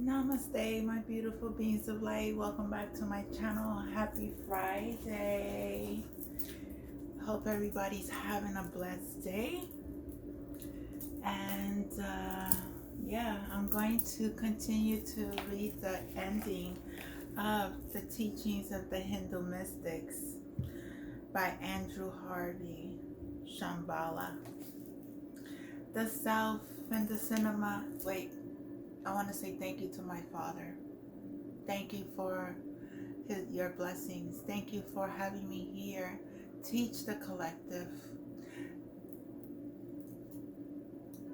Namaste, my beautiful beings of light. Welcome back to my channel. Happy Friday. Hope everybody's having a blessed day. And yeah, I'm going to continue to read the ending of the teachings of the Hindu mystics by Andrew Harvey, Shambhala. The self and the cinema. Wait, I want to say thank you to my father. Thank you for your blessings. Thank you for having me here. Teach the collective.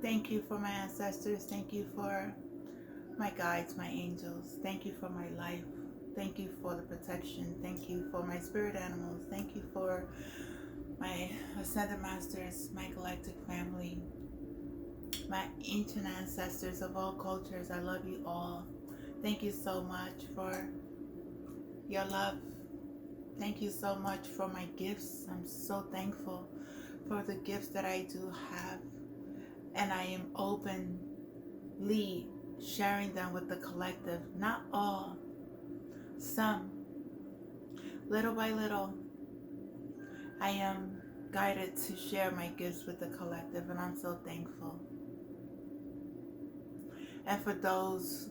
Thank you for my ancestors. Thank you for my guides, my angels. Thank you for my life. Thank you for the protection. Thank you for my spirit animals. Thank you for my ascended masters, my galactic family, my ancient ancestors of all cultures. I love you all. Thank you so much for your love. Thank you so much for my gifts. I'm so thankful for the gifts that I do have. And I am openly sharing them with the collective. Not all, some. Little by little, I am guided to share my gifts with the collective, and I'm so thankful. And for those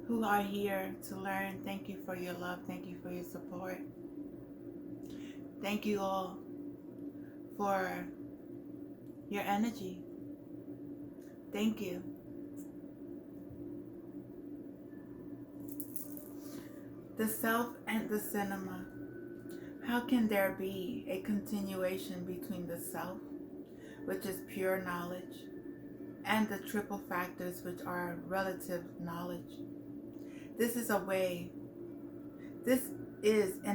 who are here to learn, thank you for your love. Thank you for your support. Thank you all for your energy. Thank you. The self and the cinema. How can there be a continuation between the self, which is pure knowledge, and the triple factors, which are relative knowledge? This is in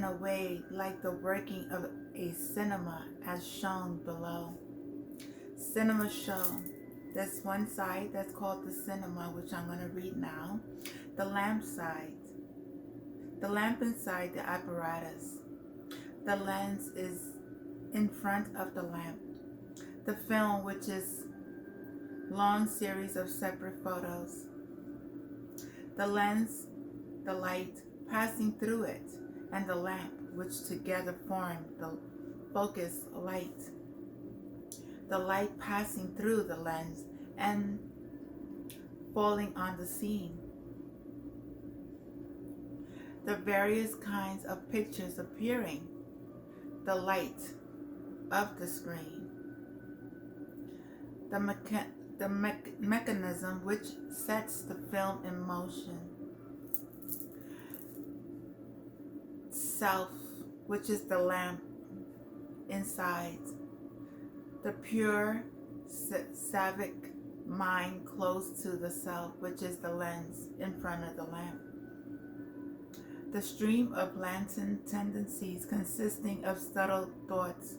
a way like the working of a cinema as shown below. Cinema show. There's one side that's called the cinema, which I'm going to read now. The lamp side. The lamp inside the apparatus. The lens is in front of the lamp. The film, which is long series of separate photos. The lens, the light passing through it, and the lamp, which together form the focus light. The light passing through the lens and falling on the scene. The various kinds of pictures appearing. The light of the screen. The mechanism which sets the film in motion. Self, which is the lamp inside. The pure savic mind close to the self, which is the lens in front of the lamp. The stream of latent tendencies consisting of subtle thoughts,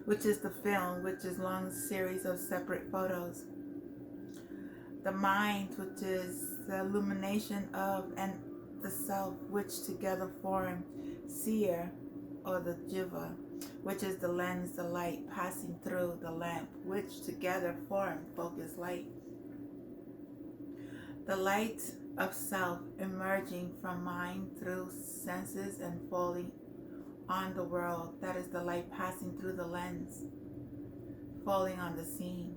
which is the film, which is long series of separate photos. The mind, which is the illumination of and the self, which together form seer or the jiva, which is the lens, the light passing through the lamp, which together form focus light. The light of self emerging from mind through senses and falling on the world. That is the light passing through the lens, falling on the scene.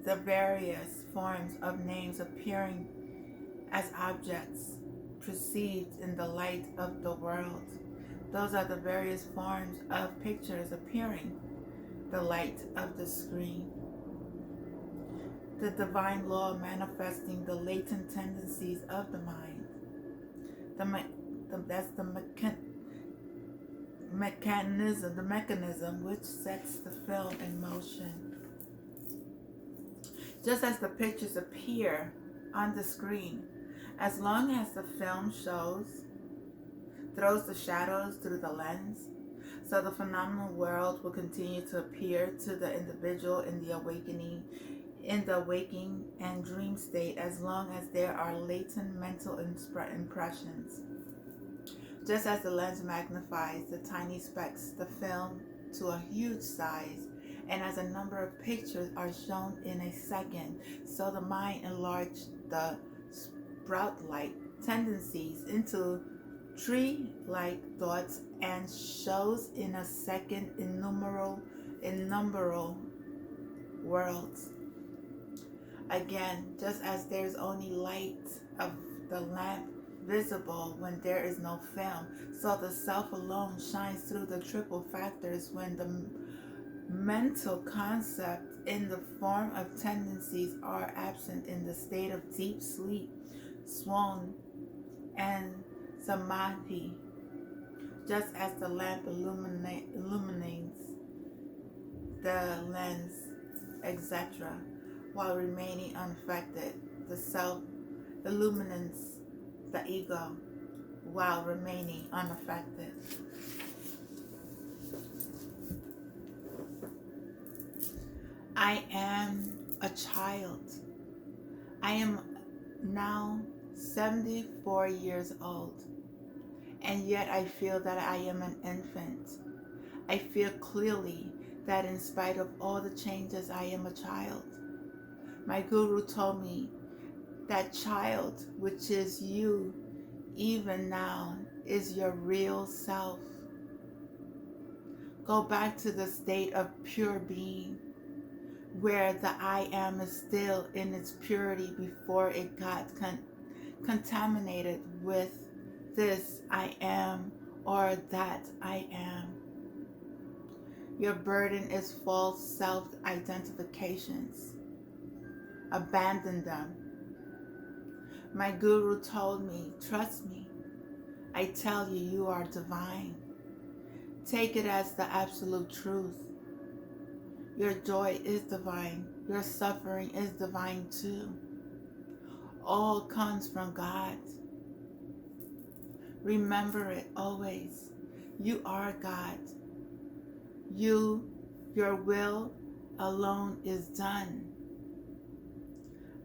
The various forms of names appearing as objects perceived in the light of the world. Those are the various forms of pictures appearing, the light of the screen. The divine law manifesting the latent tendencies of the mind. That's the mechanism which sets the film in motion. Just as the pictures appear on the screen, as long as the film throws the shadows through the lens, so the phenomenal world will continue to appear to the individual in the waking and dream state as long as there are latent mental impressions. Just as the lens magnifies the tiny specks, the film, to a huge size, and as a number of pictures are shown in a second. So the mind enlarged the sprout-like tendencies into tree-like thoughts and shows in a second innumerable worlds. Again, just as there's only light of the lamp visible when there is no film, so the self alone shines through the triple factors when the mental concept in the form of tendencies are absent in the state of deep sleep, swoon, and samadhi, just as the lamp illuminates the lens, etc., while remaining unaffected. The self illuminates the ego while remaining unaffected. I am a child. I am now 74 years old, and yet I feel that I am an infant. I feel clearly that in spite of all the changes, I am a child. My guru told me that child, which is you even now, is your real self. Go back to the state of pure being, where the I am is still in its purity before it got contaminated with this I am or that I am. Your burden is false self-identifications. Abandon them. My guru told me, trust me. I tell you, you are divine. Take it as the absolute truth. Your joy is divine. Your suffering is divine too. All comes from God. Remember it always. You are God. Your will alone is done.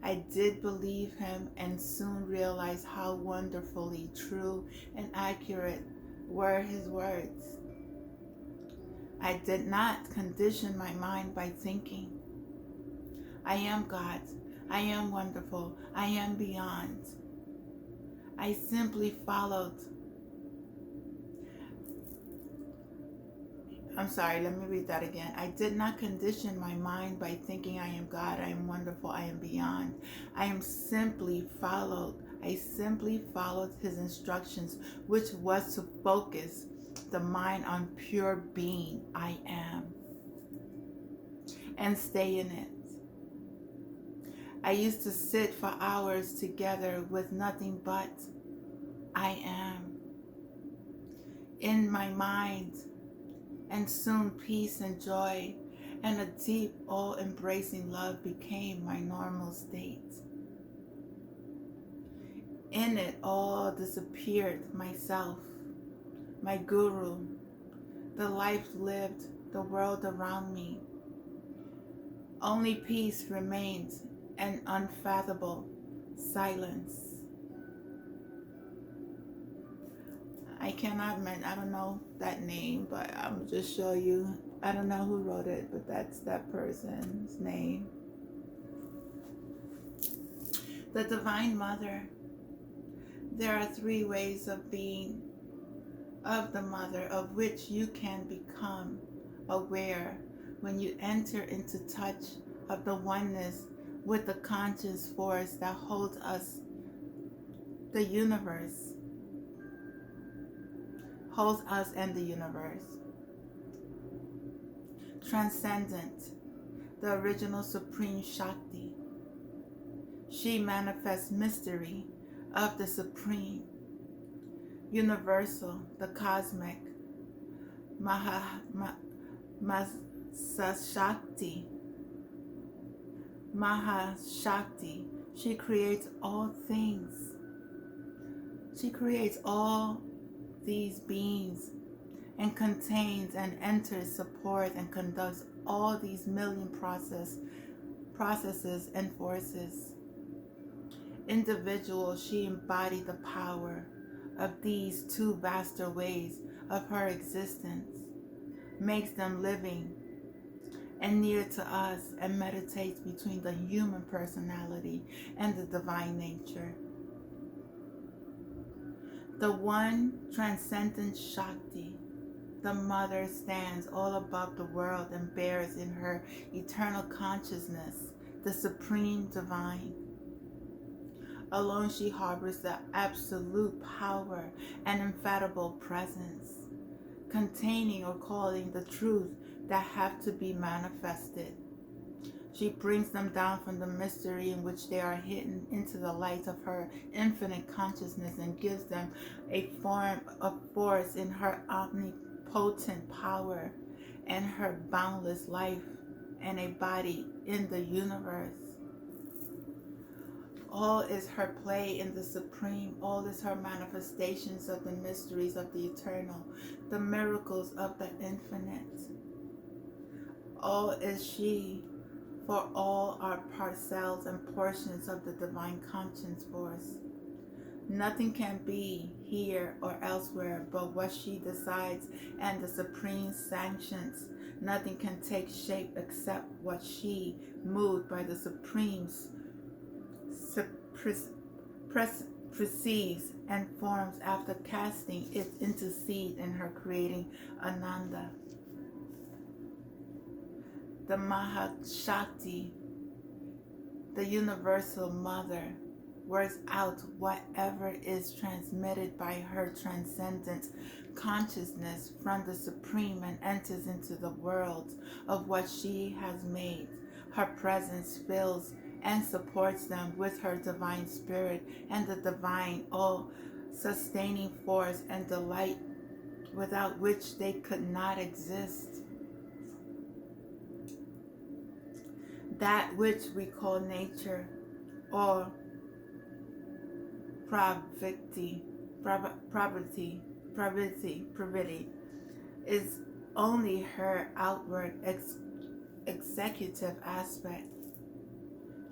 I did believe him and soon realized how wonderfully true and accurate were his words. I did not condition my mind by thinking, I am God, I am wonderful, I am beyond. I simply followed. Let me read that again. I did not condition my mind by thinking I am God, I am wonderful, I am beyond. I simply followed his instructions, which was to focus the mind on pure being, I am, and stay in it. I used to sit for hours together with nothing but I am in my mind, and soon peace and joy and a deep, all-embracing love became my normal state. In it all disappeared myself, my guru, the life lived, the world around me. Only peace remained and unfathomable silence. I don't know that name, but I'm just show you. I don't know who wrote it, but that's that person's name. The Divine Mother. There are 3 ways of being of the Mother, of which you can become aware when you enter into touch of the oneness with the conscious force that holds us, the universe. Holds us and the universe. Transcendent, the original Supreme Shakti. She manifests mystery of the Supreme. Universal, the cosmic. Mahashakti. Mahashakti. She creates all things. She creates all these beings and contains and enters, supports, and conducts all these million processes and forces. Individual, she embodied the power of these 2 vaster ways of her existence, makes them living and near to us and meditates between the human personality and the divine nature. The one transcendent Shakti, the mother, stands all above the world and bears in her eternal consciousness the supreme divine. Alone she harbors the absolute power and infallible presence, containing or calling the truth that have to be manifested. She brings them down from the mystery in which they are hidden into the light of her infinite consciousness and gives them a form of force in her omnipotent power and her boundless life and a body in the universe. All is her play in the supreme. All is her manifestations of the mysteries of the eternal, the miracles of the infinite. All is she, for all are parcels and portions of the divine conscience force. Nothing can be here or elsewhere but what she decides and the supreme sanctions. Nothing can take shape except what she, moved by the supreme's perceives and forms after casting it into seed in her creating Ananda. The Mahashakti, the universal mother, works out whatever is transmitted by her transcendent consciousness from the supreme and enters into the world of what she has made. Her presence fills and supports them with her divine spirit and the divine all-sustaining force and delight without which they could not exist. That which we call nature or praviti is only her outward executive aspect.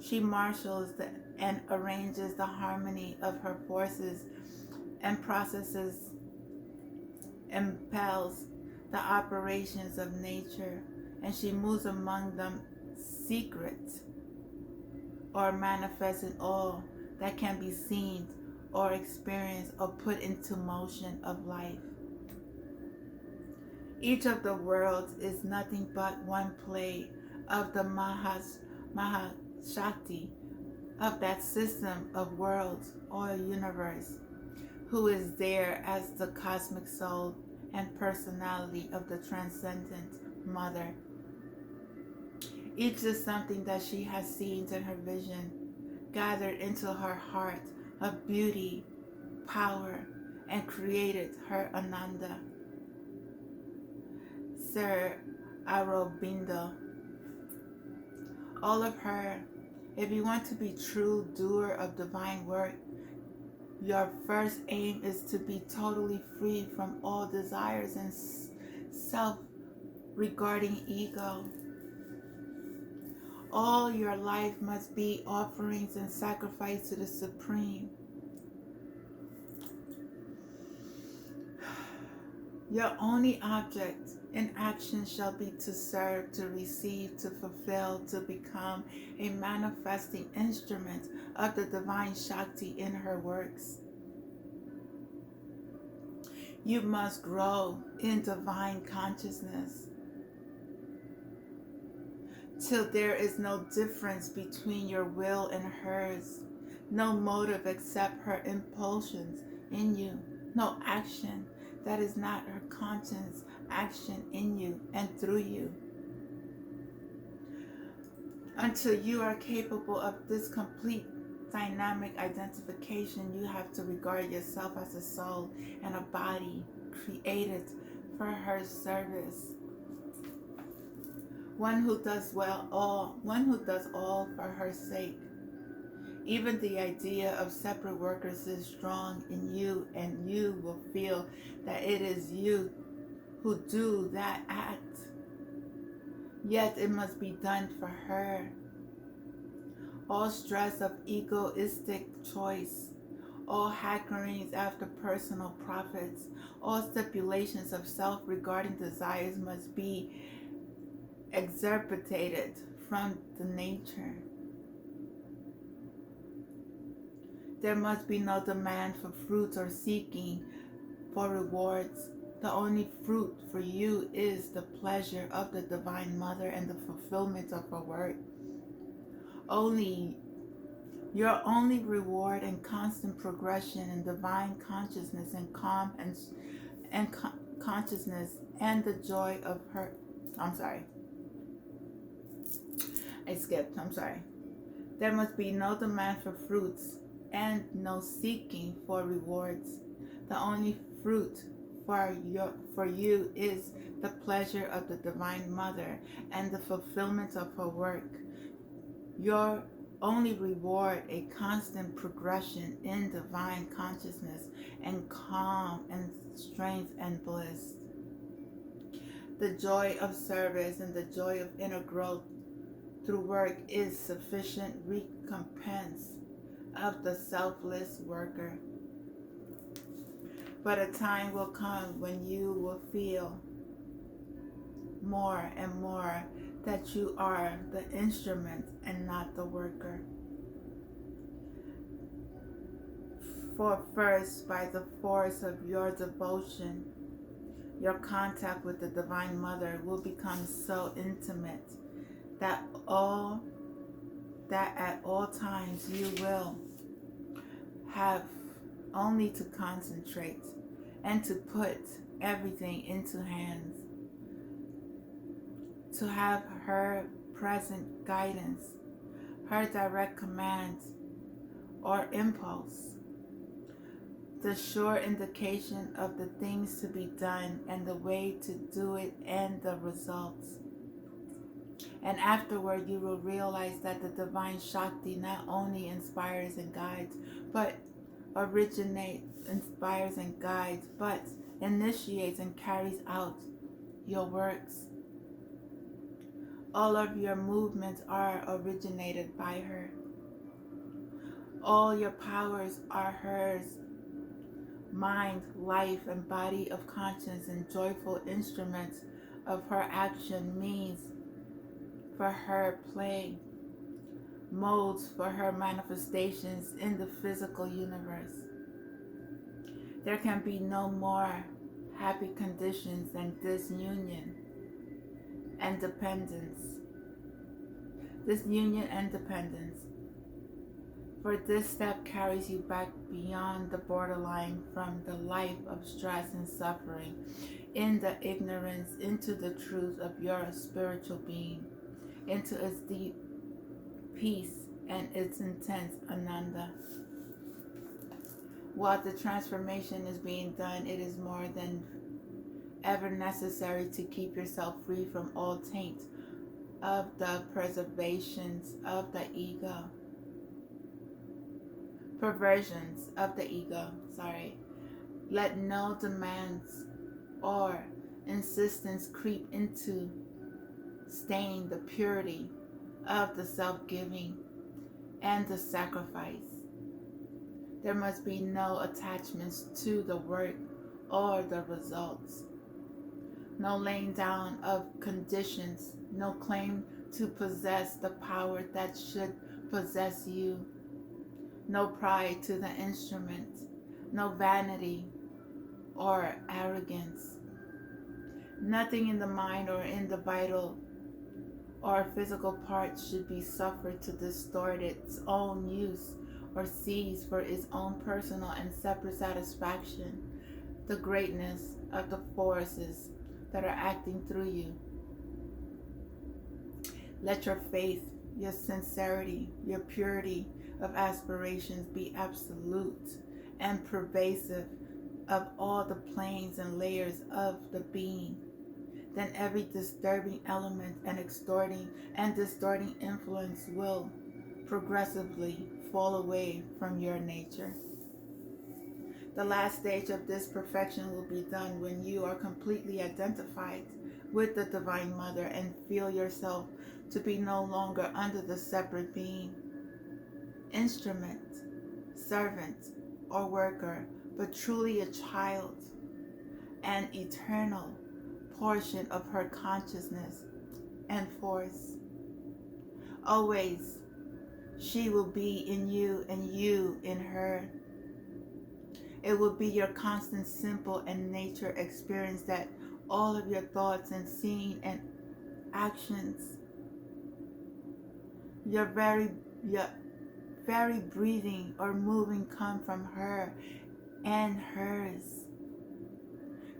She marshals and arranges the harmony of her forces and processes, impels the operations of nature, and she moves among them secret or manifest in all that can be seen or experienced or put into motion of life. Each of the worlds is nothing but one play of the Mahashakti, of that system of worlds or universe, who is there as the cosmic soul and personality of the transcendent mother. Each is something that she has seen in her vision, gathered into her heart of beauty, power, and created her Ananda. Sir Aurobindo. All of her. If you want to be true doer of divine work, your first aim is to be totally free from all desires and self-regarding ego. All your life must be offerings and sacrifice to the Supreme. Your only object in action shall be to serve, to receive, to fulfill, to become a manifesting instrument of the divine Shakti in her works. You must grow in divine consciousness till there is no difference between your will and hers, no motive except her impulsions in you, no action that is not her conscience action in you and through you. Until you are capable of this complete dynamic identification, you have to regard yourself as a soul and a body created for her service. One who does all for her sake. Even the idea of separate workers is strong in you, and you will feel that it is you who do that act. Yet it must be done for her. All stress of egoistic choice, all hackerings after personal profits, all stipulations of self-regarding desires must be excerptated from the nature. There must be no demand for fruits or seeking for rewards. The only fruit for you is the pleasure of the Divine Mother and the fulfillment of her word. Your only reward and constant progression in divine consciousness and calm and consciousness and the joy of her. I'm sorry. I skipped. I'm sorry. There must be no demand for fruits and no seeking for rewards. The only fruit for you is the pleasure of the Divine Mother and the fulfillment of her work. Your only reward a constant progression in divine consciousness and calm and strength and bliss. The joy of service and the joy of inner growth through work is sufficient recompense of the selfless worker. But a time will come when you will feel more and more that you are the instrument and not the worker. For first, by the force of your devotion, your contact with the Divine Mother will become so intimate that at all times you will have only to concentrate and to put everything into hands, to have her present guidance, her direct command or impulse, the sure indication of the things to be done and the way to do it and the results. And afterward you will realize that the Divine Shakti not only inspires and guides, but initiates and carries out your works. All of your movements are originated by her. All your powers are hers. Mind, life, and body of conscience and joyful instruments of her action, means for her play, modes for her manifestations in the physical universe. There can be no more happy conditions than this union and dependence. This union and dependence. For this step carries you back beyond the borderline from the life of stress and suffering in the ignorance into the truth of your spiritual being, into its deep peace and its intense ananda. While the transformation is being done, it is more than ever necessary to keep yourself free from all taint of the perversions of the ego. Let no demands or insistence creep into stain the purity of the self-giving and the sacrifice. There must be no attachments to the work or the results. No laying down of conditions, no claim to possess the power that should possess you. No pride to the instrument, no vanity or arrogance. Nothing in the mind or in the vital or physical parts should be suffered to distort its own use or seize for its own personal and separate satisfaction the greatness of the forces that are acting through you. Let your faith, your sincerity, your purity of aspirations be absolute and pervasive of all the planes and layers of the being. Then every disturbing element and distorting influence will progressively fall away from your nature. The last stage of this perfection will be done when you are completely identified with the Divine Mother and feel yourself to be no longer under the separate being, instrument, servant, or worker, but truly a child, an eternal portion of her consciousness, and force. Always, she will be in you and you in her. It will be your constant, simple, and nature experience that all of your thoughts and seeing and actions, your very breathing or moving come from her and hers.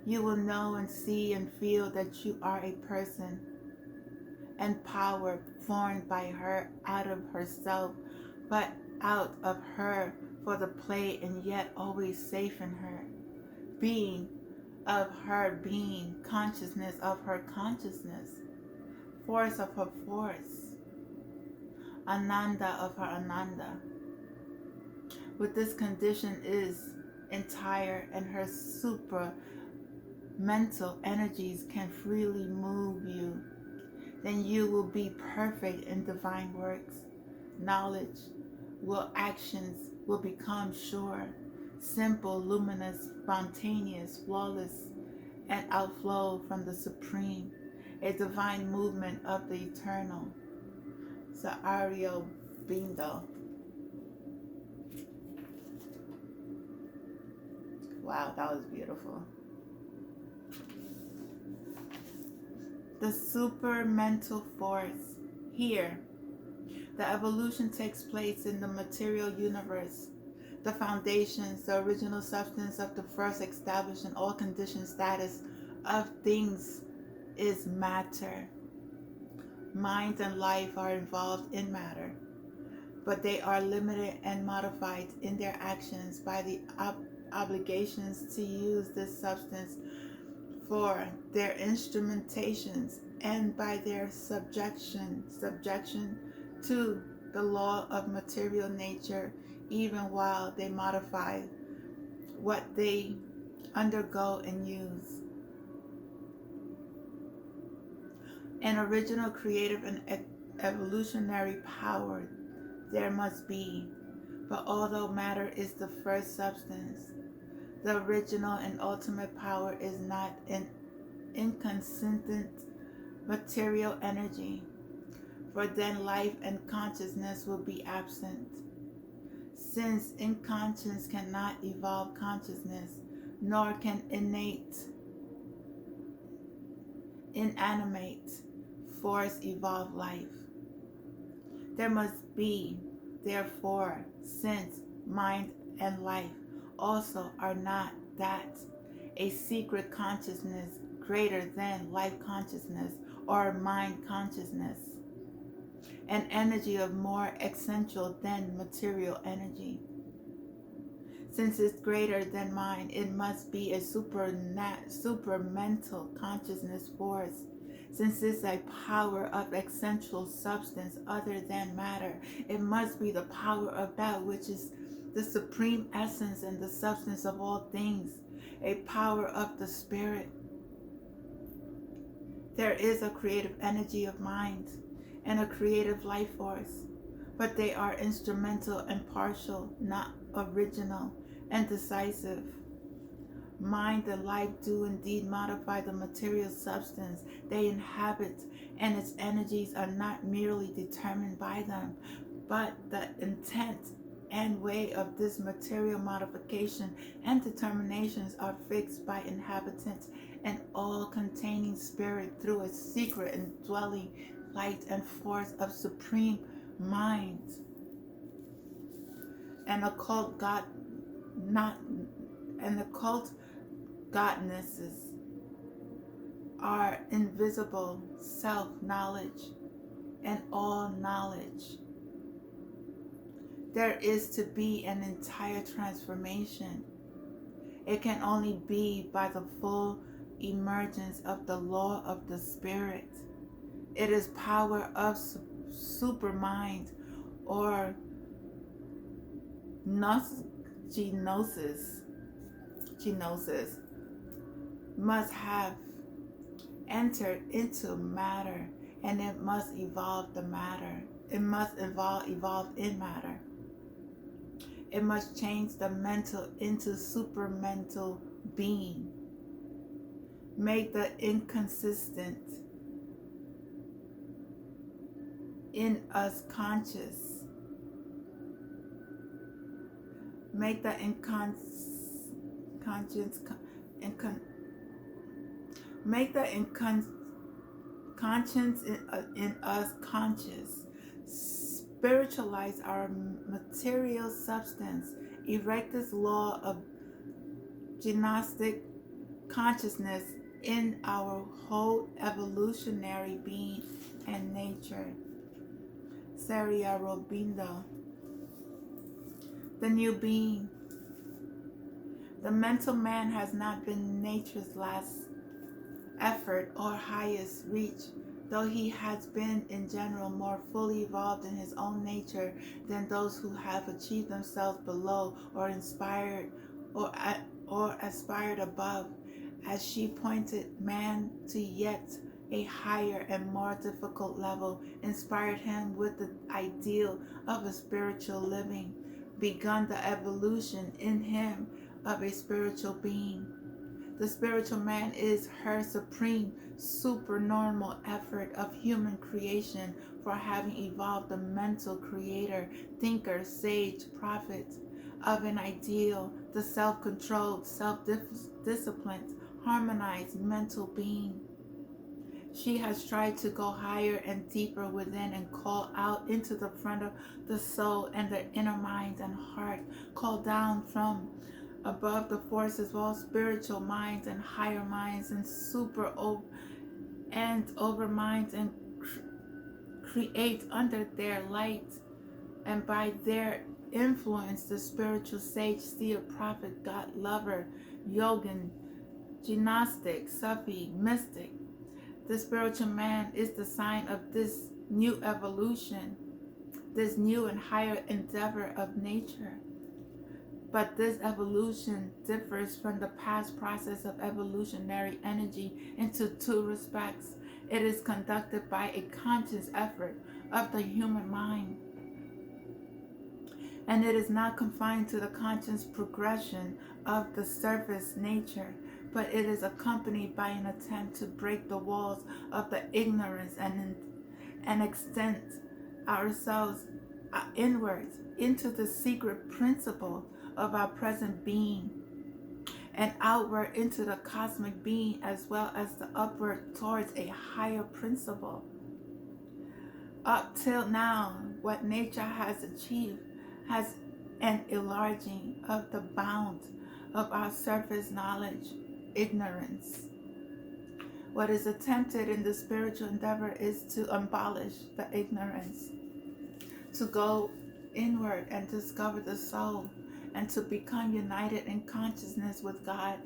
You will know and see and feel that you are a person and power formed by her out of herself, but out of her for the play and yet always safe in her. Being of her being, consciousness of her consciousness, force of her force, Ananda of her Ananda. With this condition is entire and her supra mental energies can freely move you, then you will be perfect in divine works. Knowledge actions will become sure, simple, luminous, spontaneous, flawless, and outflow from the supreme, a divine movement of the eternal. Sa'ario Bindo. Wow, that was beautiful. The super mental force. Here, the evolution takes place in the material universe. The foundations, the original substance of the first established in all conditioned status of things is matter. Mind and life are involved in matter, but they are limited and modified in their actions by the obligations to use this substance for their instrumentations and by their subjection to the law of material nature, even while they modify what they undergo and use. An original creative and evolutionary power there must be, but although matter is the first substance, the original and ultimate power is not an inconsistent material energy, for then life and consciousness will be absent. Since inconscience cannot evolve consciousness, nor can inanimate force evolve life. There must be, therefore, since mind and life also are not that, a secret consciousness greater than life consciousness or mind consciousness, an energy of more essential than material energy. Since it's greater than mind, it must be a supramental consciousness force. Since it's a power of essential substance other than matter, it must be the power of that which is the supreme essence and the substance of all things, a power of the spirit. There is a creative energy of mind and a creative life force, but they are instrumental and partial, not original and decisive. Mind and life do indeed modify the material substance they inhabit, and its energies are not merely determined by them, but the intent and way of this material modification and determinations are fixed by inhabitants and all-containing spirit through a secret indwelling light and force of supreme mind. And occult godnesses are invisible self-knowledge and all knowledge. There is to be an entire transformation. It can only be by the full emergence of the law of the spirit. It is power of supermind or genosis must have entered into matter, and it must evolve the matter. It must evolve in matter. It must change the mental into supramental being. Make the inconsistent in us conscious. Make the conscience in us conscious. Spiritualize our material substance. Erect this law of gnostic consciousness in our whole evolutionary being and nature. Seria Robindo. The new being. The mental man has not been nature's last effort or highest reach, though he has been in general more fully evolved in his own nature than those who have achieved themselves below or inspired or aspired above. As she pointed man to yet a higher and more difficult level, inspired him with the ideal of a spiritual living, begun the evolution in him of a spiritual being. The spiritual man is her supreme, supernormal effort of human creation for having evolved the mental creator, thinker, sage, prophet of an ideal, the self-controlled, self-disciplined, harmonized mental being. She has tried to go higher and deeper within and call out into the front of the soul and the inner mind and heart, call down from above the forces of all spiritual minds and higher minds and over minds, and create under their light and by their influence the spiritual sage, seer, prophet, God lover, yogin, gnostic, Sufi, mystic. The spiritual man is the sign of this new evolution, this new and higher endeavor of nature. But this evolution differs from the past process of evolutionary energy into two respects. It is conducted by a conscious effort of the human mind, and it is not confined to the conscious progression of the surface nature, but it is accompanied by an attempt to break the walls of the ignorance and extend ourselves inwards into the secret principle of our present being, and outward into the cosmic being, as well as the upward towards a higher principle. Up till now, what nature has achieved has an enlarging of the bound of our surface knowledge, ignorance. What is attempted in the spiritual endeavor is to abolish the ignorance, to go inward and discover the soul, and to become united in consciousness with God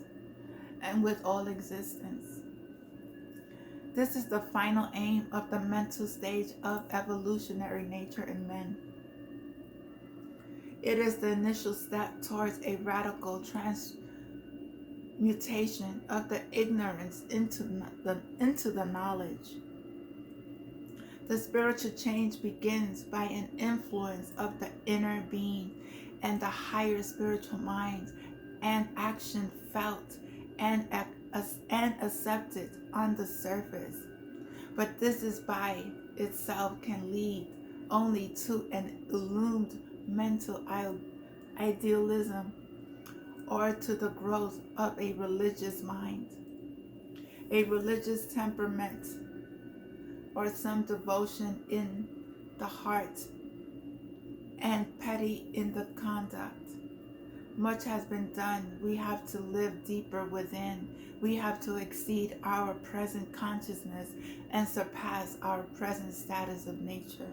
and with all existence. This is the final aim of the mental stage of evolutionary nature in men. It is the initial step towards a radical transmutation of the ignorance into the knowledge. The spiritual change begins by an influence of the inner being and the higher spiritual mind, and action felt and accepted on the surface. But this is by itself can lead only to an illumined mental idealism, or to the growth of a religious mind, a religious temperament, or some devotion in the heart and petty in the conduct. Much has been done. We have to live deeper within. We have to exceed our present consciousness and surpass our present status of nature.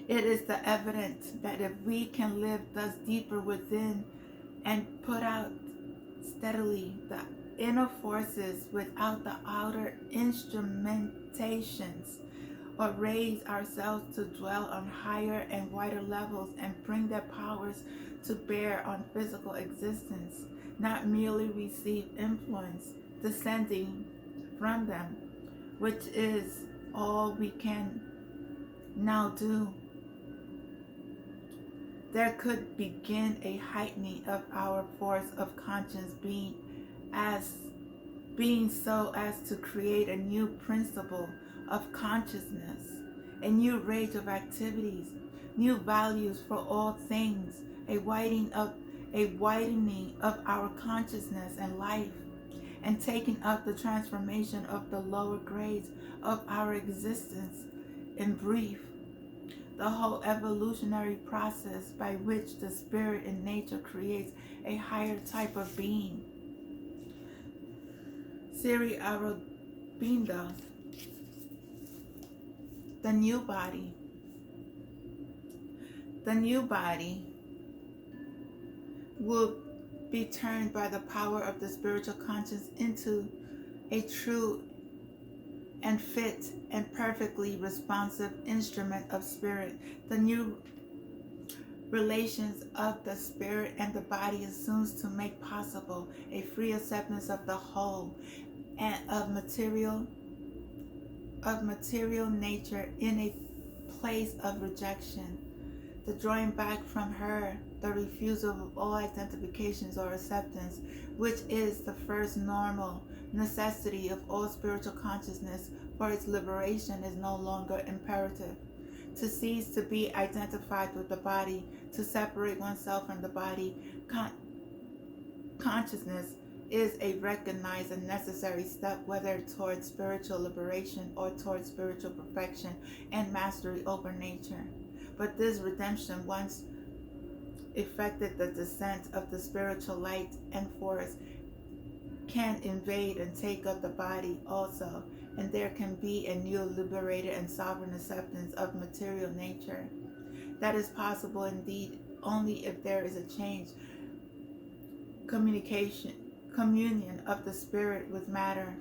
It is the evidence that if we can live thus deeper within and put out steadily the inner forces without the outer instrumentations, or raise ourselves to dwell on higher and wider levels and bring their powers to bear on physical existence, not merely receive influence descending from them, which is all we can now do, there could begin a heightening of our force of conscious being so as to create a new principle of consciousness, a new range of activities, new values for all things, a widening of our consciousness and life, and taking up the transformation of the lower grades of our existence. In brief, the whole evolutionary process by which the spirit in nature creates a higher type of being. Siri Aurobindo, the new body. The new body will be turned by the power of the spiritual conscience into a true and fit and perfectly responsive instrument of spirit. The new relations of the spirit and the body assumes to make possible a free acceptance of the whole and of material nature in a place of rejection, the drawing back from her, the refusal of all identifications or acceptance, which is the first normal necessity of all spiritual consciousness, for its liberation is no longer imperative. To cease to be identified with the body, to separate oneself from the body, consciousness is a recognized and necessary step, whether towards spiritual liberation or towards spiritual perfection and mastery over nature. But this redemption, once effected the descent of the spiritual light and force, can invade and take up the body also, and there can be a new liberated and sovereign acceptance of material nature. That is possible indeed only if there is a change, communion of the spirit with matter,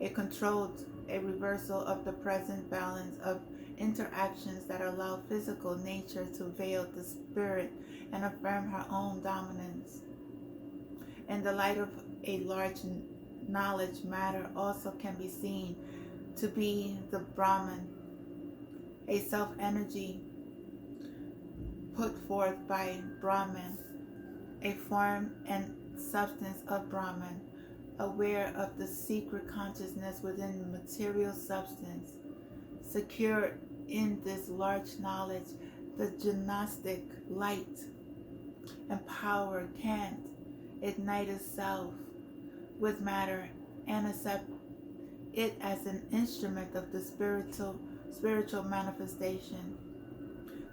a reversal of the present balance of interactions that allow physical nature to veil the spirit and affirm her own dominance. In the light of a large knowledge, matter also can be seen to be the Brahman, a self-energy put forth by Brahman, a form and substance of Brahman, aware of the secret consciousness within the material substance. Secure in this large knowledge, the gnostic light and power can ignite itself with matter and accept it as an instrument of the spiritual manifestation.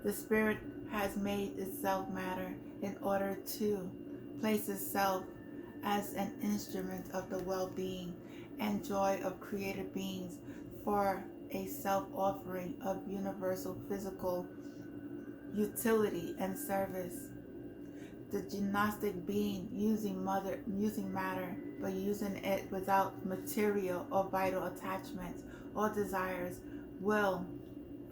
The spirit has made itself matter in order to place itself as an instrument of the well-being and joy of created beings for a self-offering of universal physical utility and service. The gnostic being using matter, but using it without material or vital attachments or desires, will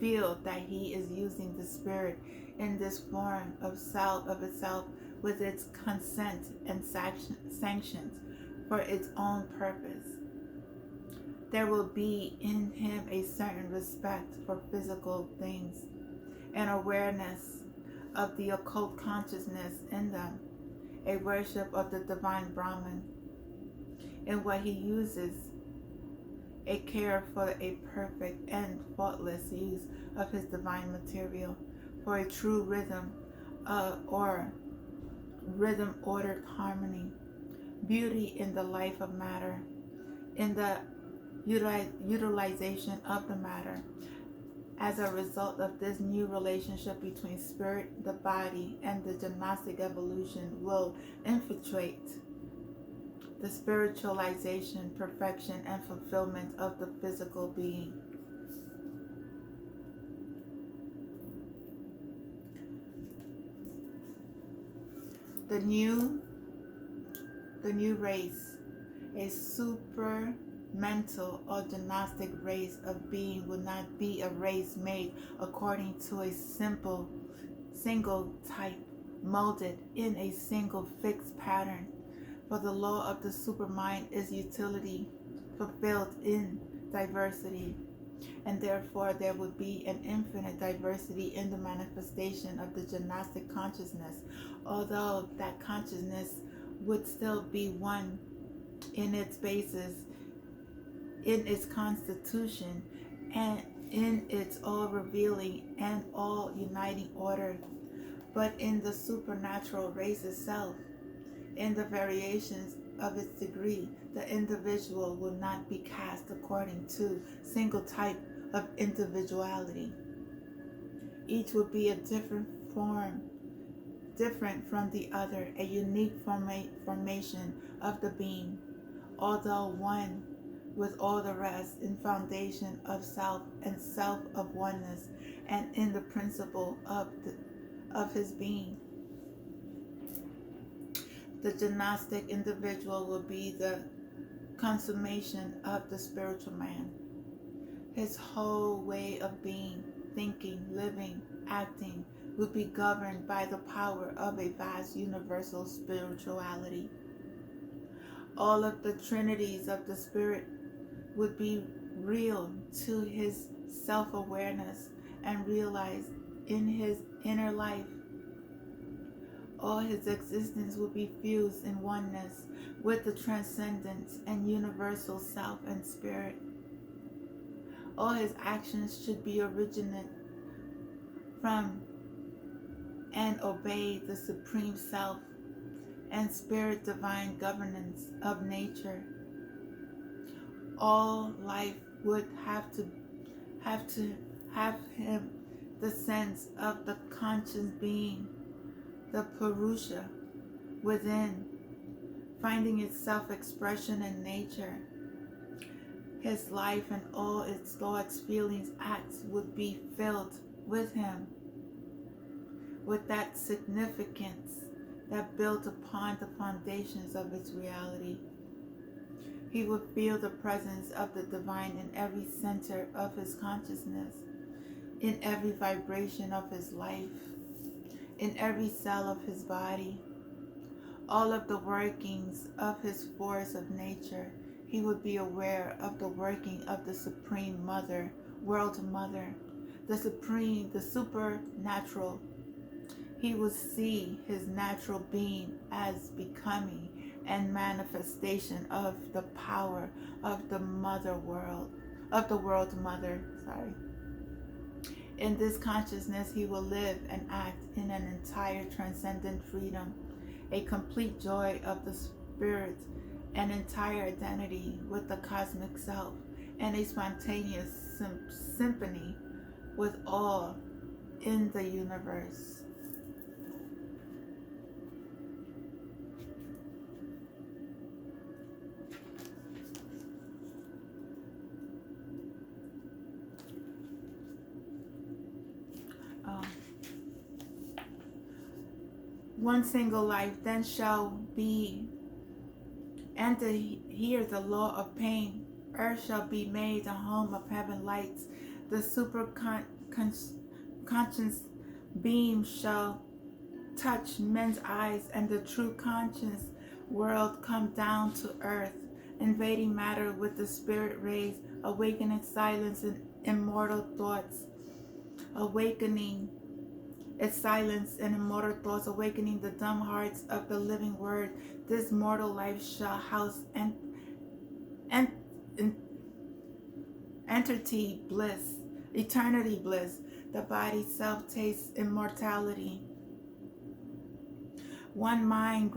feel that he is using the spirit in this form of itself with its consent and sanctions for its own purpose. There will be in him a certain respect for physical things, an awareness of the occult consciousness in them, a worship of the divine Brahman, in what he uses, a care for a perfect and faultless use of his divine material, for a true rhythm or rhythm-ordered harmony, beauty in the life of matter, in the utilization of the matter. As a result of this new relationship between spirit, the body, and the gnostic evolution will infiltrate the spiritualization, perfection, and fulfillment of the physical being. The new race, a super mental or gnostic race of being, will not be a race made according to a single type, molded in a single fixed pattern. For the law of the supermind is utility fulfilled in diversity, and therefore there would be an infinite diversity in the manifestation of the gnostic consciousness, although that consciousness would still be one in its basis, in its constitution, and in its all revealing and all uniting order, but in the supernatural race itself, in the variations of its degree, the individual will not be cast according to single type of individuality. Each will be a different form, different from the other, a unique formation of the being, although one with all the rest in foundation of self and self of oneness, and in the principle of his being. The gnostic individual will be the consummation of the spiritual man. His whole way of being, thinking, living, acting will be governed by the power of a vast universal spirituality. All of the trinities of the spirit would be real to his self-awareness and realized in his inner life. All his existence will be fused in oneness with the transcendence and universal self and spirit. All his actions should be originate from and obey the supreme self and spirit divine governance of nature. All life would have him the sense of the conscious being, the Purusha within, finding its self-expression in nature. His life and all its thoughts, feelings, acts would be filled with him, with that significance that built upon the foundations of its reality. He would feel the presence of the divine in every center of his consciousness, in every vibration of his life, in every cell of his body. All of the workings of his force of nature, he would be aware of the working of the Supreme Mother, World Mother, the supernatural. He would see his natural being as becoming and manifestation of the power of the Mother World, of the World Mother, In this consciousness, he will live and act in an entire transcendent freedom, a complete joy of the spirit, an entire identity with the cosmic self, and a spontaneous symphony with all in the universe. One single life then shall be, and to hear the law of pain. Earth shall be made a home of heaven lights. The conscious beam shall touch men's eyes, and the true conscious world come down to earth, invading matter with the spirit rays, awakening silence and immortal thoughts, awakening its silence and immortal thoughts, awakening the dumb hearts of the living word. This mortal life shall house entity bliss, eternity bliss. The body self tastes immortality. One mind